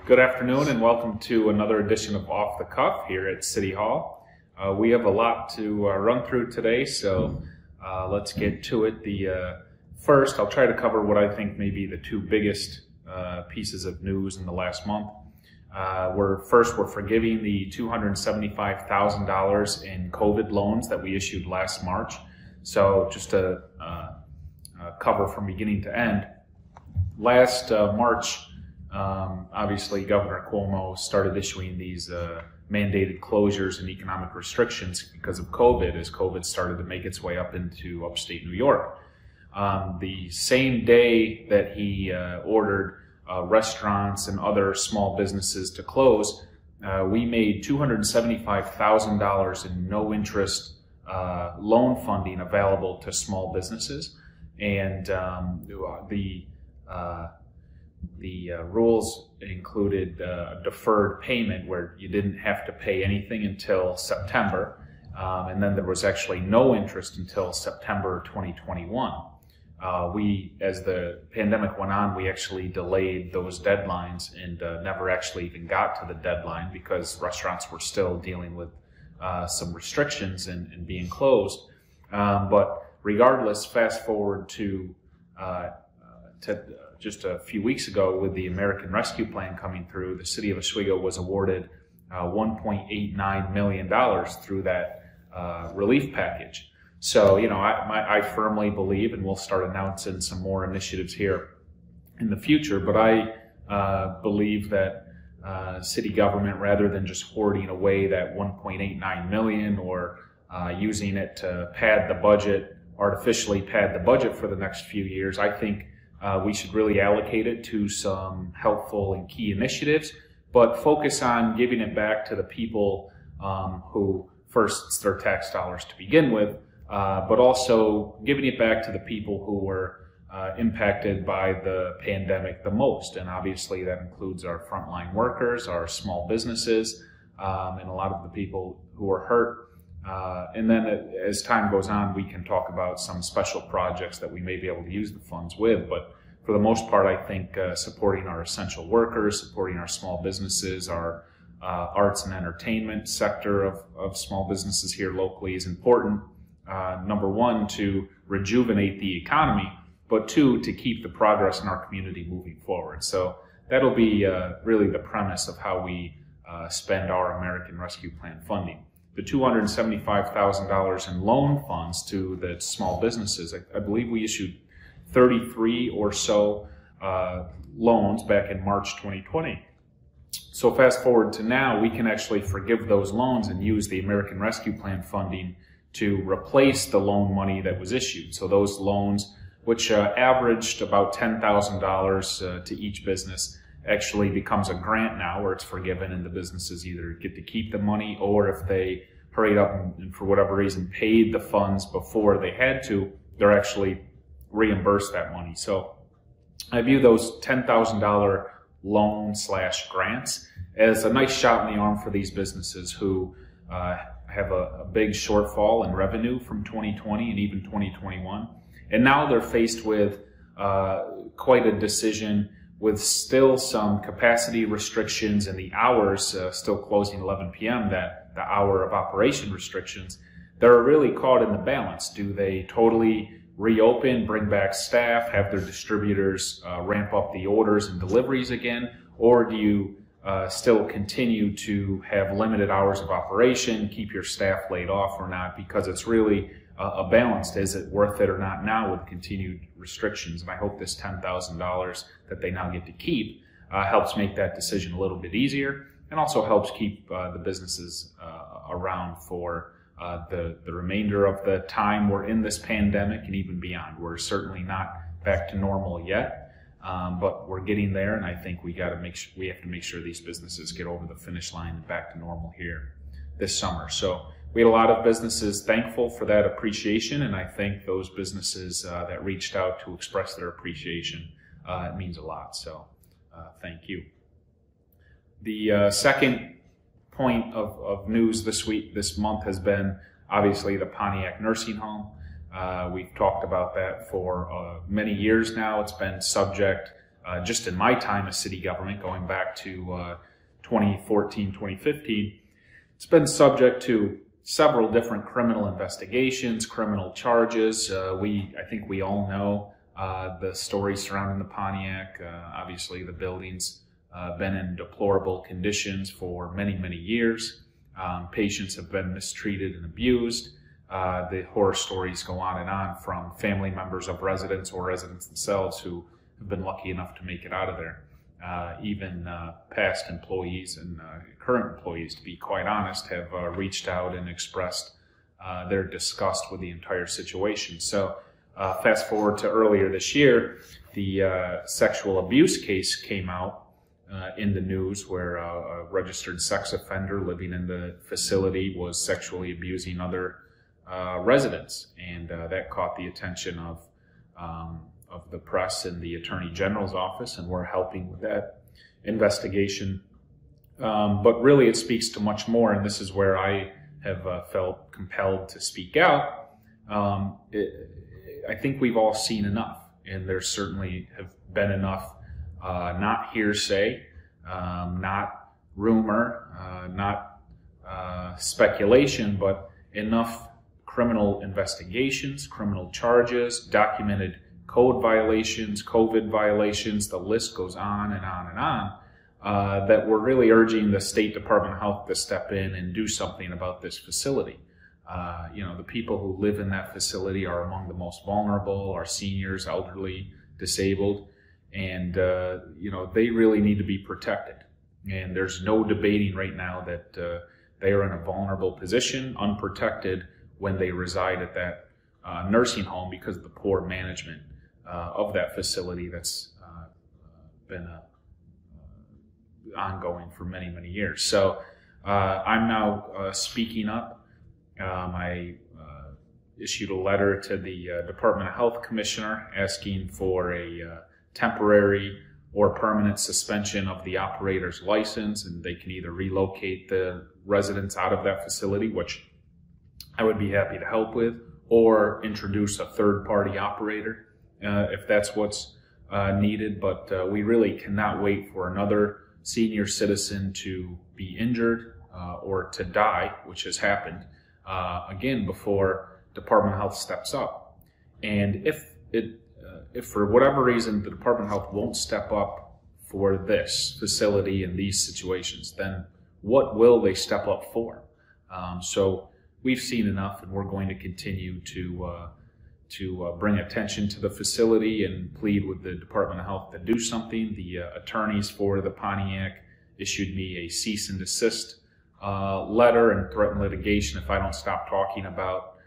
Good afternoon and welcome to another edition of Off the Cuff here at City Hall. We have a lot to run through today, so let's get to it. First, I'll try to cover what I think may be the two biggest pieces of news in the last month. We're forgiving the $275,000 in COVID loans that we issued last March. So just to cover from beginning to end, last March, obviously Governor Cuomo started issuing these mandated closures and economic restrictions because of COVID, as COVID started to make its way up into upstate New York. The same day that he ordered restaurants and other small businesses to close, we made $275,000 in no interest loan funding available to small businesses. And the rules included deferred payment where you didn't have to pay anything until September, and then there was actually no interest until September 2021. As the pandemic went on, we actually delayed those deadlines and never actually even got to the deadline because restaurants were still dealing with some restrictions and being closed. But regardless, fast forward to just a few weeks ago with the American Rescue Plan coming through, the city of Oswego was awarded $1.89 million through that relief package. So, you know, I firmly believe, and we'll start announcing some more initiatives here in the future, but I believe that city government, rather than just hoarding away that $1.89 million or using it to pad the budget, artificially pad the budget for the next few years, I think we should really allocate it to some helpful and key initiatives, but focus on giving it back to the people who, first, it's their tax dollars to begin with, but also giving it back to the people who were impacted by the pandemic the most. And obviously that includes our frontline workers, our small businesses, and a lot of the people who were hurt. And then as time goes on, we can talk about some special projects that we may be able to use the funds with. But for the most part, I think supporting our essential workers, supporting our small businesses, our arts and entertainment sector of small businesses here locally is important. Number one, to rejuvenate the economy, but two, to keep the progress in our community moving forward. So that'll be really the premise of how we spend our American Rescue Plan funding. The $275,000 in loan funds to the small businesses, I believe we issued 33 or so loans back in March 2020. So fast forward to now, we can actually forgive those loans and use the American Rescue Plan funding to replace the loan money that was issued. So those loans, which averaged about $10,000 to each business, actually becomes a grant now where it's forgiven and the businesses either get to keep the money, or if they hurried up and for whatever reason paid the funds before they had to, they're actually reimbursed that money. So I view those $10,000 loan/grants as a nice shot in the arm for these businesses who have a big shortfall in revenue from 2020 and even 2021. And now they're faced with quite a decision, with still some capacity restrictions and the hours still closing 11 p.m., that the hour of operation restrictions. They're really caught in the balance. Do they totally reopen, bring back staff, have their distributors ramp up the orders and deliveries again, or do you still continue to have limited hours of operation, keep your staff laid off or not? Because it's really a balance. Is it worth it or not now with continued restrictions? And I hope this $10,000 that they now get to keep helps make that decision a little bit easier, and also helps keep the businesses around for the remainder of the time we're in this pandemic and even beyond. We're certainly not back to normal yet, but we're getting there, and I think we have to make sure these businesses get over the finish line and back to normal here this summer. So we had a lot of businesses thankful for that appreciation, and I thank those businesses that reached out to express their appreciation. It means a lot, so thank you. The second point of news this month has been obviously the Pontiac nursing home. We've talked about that for many years now. It's been subject just in my time as city government, going back to 2014, 2015, it's been subject to several different criminal investigations, criminal charges. I think we all know the stories surrounding the Pontiac. Obviously, the building's been in deplorable conditions for many, many years. Patients have been mistreated and abused. The horror stories go on from family members of residents or residents themselves who have been lucky enough to make it out of there. Even past employees and current employees, to be quite honest, have reached out and expressed their disgust with the entire situation. So fast forward to earlier this year, the sexual abuse case came out in the news where a registered sex offender living in the facility was sexually abusing other residents, and that caught the attention of the press and the Attorney General's office, and we're helping with that investigation. But really, it speaks to much more, and this is where I have felt compelled to speak out. I think we've all seen enough, and there certainly have been enough, not hearsay, not rumor, not speculation, but enough criminal investigations, criminal charges, documented code violations, COVID violations, the list goes on and on and on, that we're really urging the State Department of Health to step in and do something about this facility. The people who live in that facility are among the most vulnerable, our seniors, elderly, disabled, and they really need to be protected. And there's no debating right now that they are in a vulnerable position, unprotected, when they reside at that nursing home because of the poor management of that facility that's been ongoing for many, many years. So I'm now speaking up. I issued a letter to the Department of Health Commissioner asking for a temporary or permanent suspension of the operator's license, and they can either relocate the residents out of that facility, which I would be happy to help with, or introduce a third-party operator if that's what's needed. But we really cannot wait for another senior citizen to be injured or to die, which has happened, again, before Department of Health steps up. And if for whatever reason the Department of Health won't step up for this facility and these situations, then what will they step up for? So we've seen enough, and we're going to continue to bring attention to the facility and plead with the Department of Health to do something. The attorneys for the Pontiac issued me a cease and desist letter and threatened litigation if I don't stop talking about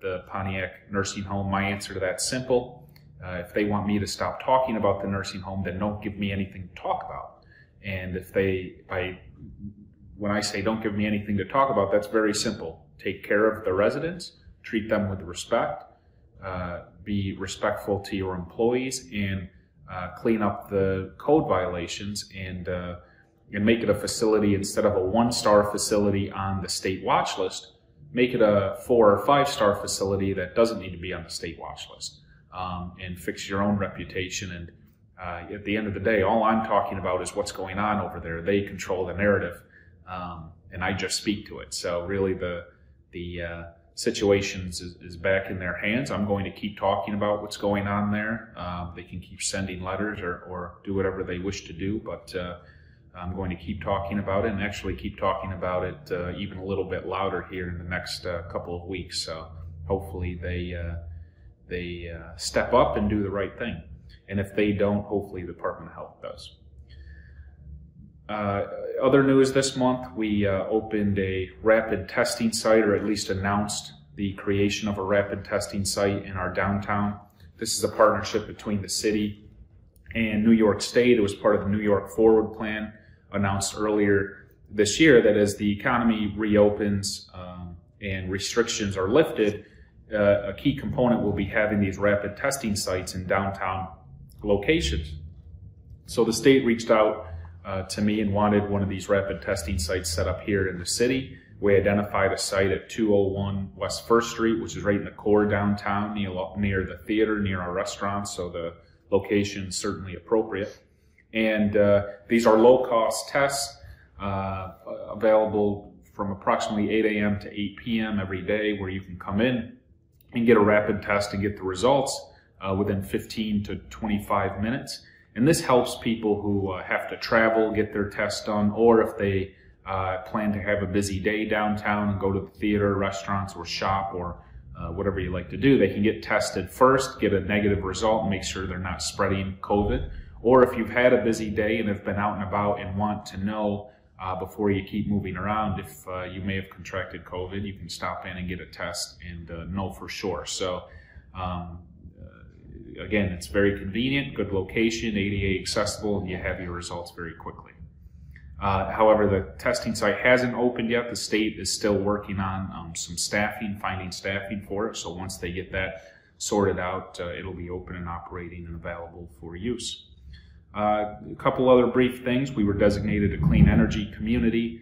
the Pontiac nursing home. My answer to that's simple. If they want me to stop talking about the nursing home, then don't give me anything to talk about. And when I say don't give me anything to talk about, that's very simple. Take care of the residents, treat them with respect, be respectful to your employees, and clean up the code violations, and make it a facility instead of a 1-star facility on the state watch list. Make it a 4- or 5-star facility that doesn't need to be on the state watch list, and fix your own reputation. And at the end of the day, all I'm talking about is what's going on over there. They control the narrative, and I just speak to it. So really the situation is back in their hands. I'm going to keep talking about what's going on there. They can keep sending letters or do whatever they wish to do, but I'm going to keep talking about it, and actually keep talking about it even a little bit louder here in the next couple of weeks. So hopefully they step up and do the right thing. And if they don't, hopefully the Department of Health does. Other news this month, we opened a rapid testing site, or at least announced the creation of a rapid testing site in our downtown. This is a partnership between the city and New York State. It was part of the New York Forward Plan, announced earlier this year, that as the economy reopens and restrictions are lifted, a key component will be having these rapid testing sites in downtown locations. So the state reached out to me and wanted one of these rapid testing sites set up here in the city. We identified a site at 201 West 1st Street, which is right in the core downtown, near the theater, near our restaurants. So the location is certainly appropriate. And these are low-cost tests available from approximately 8 a.m. to 8 p.m. every day, where you can come in and get a rapid test and get the results within 15 to 25 minutes. And this helps people who have to travel, get their test done, or if they plan to have a busy day downtown and go to the theater, restaurants, or shop, or whatever you like to do, they can get tested first, get a negative result, and make sure they're not spreading COVID. Or if you've had a busy day and have been out and about and want to know before you keep moving around if you may have contracted COVID, you can stop in and get a test and know for sure. So again, it's very convenient, good location, ADA accessible, and you have your results very quickly. However, the testing site hasn't opened yet. The state is still working on some staffing, finding staffing for it. So once they get that sorted out, it'll be open and operating and available for use. A couple other brief things. We were designated a clean energy community,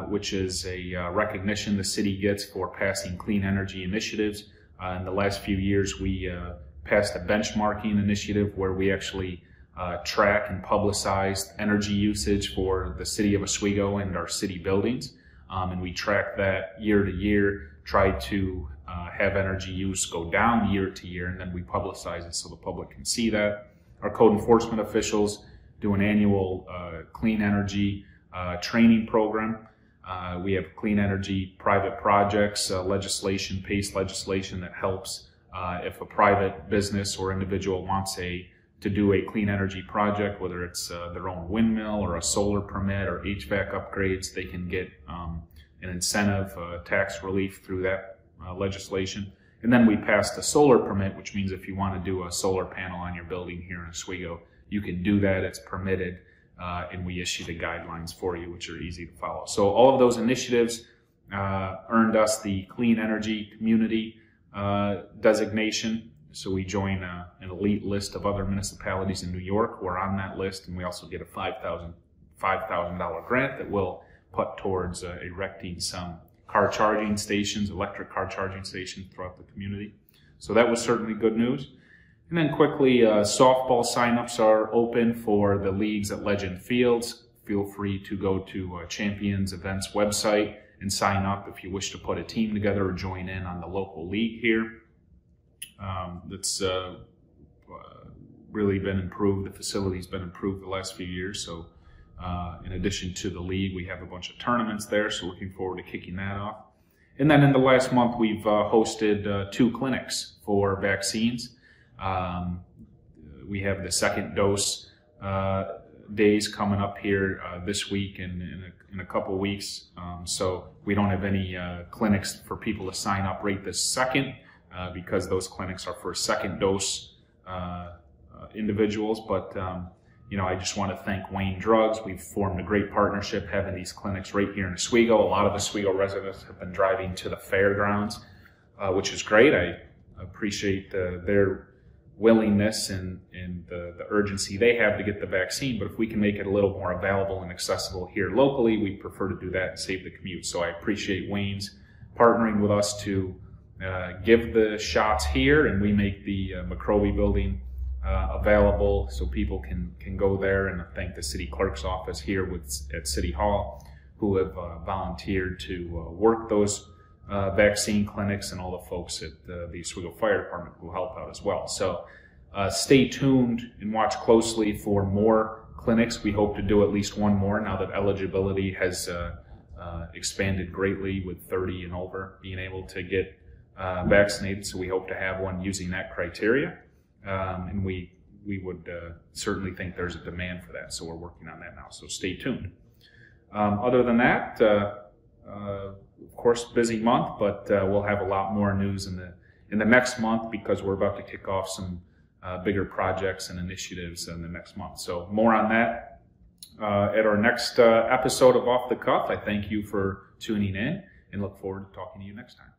which is a recognition the city gets for passing clean energy initiatives. In the last few years, we passed a benchmarking initiative where we actually track and publicize energy usage for the city of Oswego and our city buildings. And we track that year to year, try to have energy use go down year to year, and then we publicize it so the public can see that. Our code enforcement officials do an annual clean energy training program. We have clean energy private projects, legislation, PACE legislation that helps if a private business or individual wants to do a clean energy project, whether it's their own windmill or a solar permit or HVAC upgrades, they can get an incentive, tax relief through that legislation. And then we passed a solar permit, which means if you want to do a solar panel on your building here in Oswego, you can do that. It's permitted, and we issue the guidelines for you, which are easy to follow. So all of those initiatives earned us the Clean Energy Community designation. So we join an elite list of other municipalities in New York who are on that list, and we also get a $5,000 grant that we'll put towards erecting some car charging stations, electric car charging stations throughout the community. So that was certainly good news. And then quickly, softball signups are open for the leagues at Legend Fields. Feel free to go to Champions Events website and sign up if you wish to put a team together or join in on the local league here. That's really been improved. The facility's been improved the last few years. So in addition to the league, we have a bunch of tournaments there. So looking forward to kicking that off. And then in the last month, we've hosted 2 clinics for vaccines. We have the second dose days coming up here this week and in a couple of weeks. So we don't have any clinics for people to sign up right this second because those clinics are for second dose individuals. But I just want to thank Wayne Drugs. We've formed a great partnership having these clinics right here in Oswego. A lot of Oswego residents have been driving to the fairgrounds, which is great. I appreciate their willingness and the urgency they have to get the vaccine. But if we can make it a little more available and accessible here locally, we prefer to do that and save the commute. So I appreciate Wayne's partnering with us to give the shots here, and we make the McCrovey building available so people can go there. And I thank the city clerk's office here at City Hall who have volunteered to work those vaccine clinics, and all the folks at the Oswego Fire Department who help out as well. So stay tuned and watch closely for more clinics. We hope to do at least one more now that eligibility has expanded greatly with 30 and over being able to get vaccinated. So we hope to have one using that criteria. And we would certainly think there's a demand for that. So we're working on that now. So stay tuned. Other than that, of course, busy month, but we'll have a lot more news in the next month because we're about to kick off some bigger projects and initiatives in the next month. So more on that at our next episode of Off the Cuff. I thank you for tuning in and look forward to talking to you next time.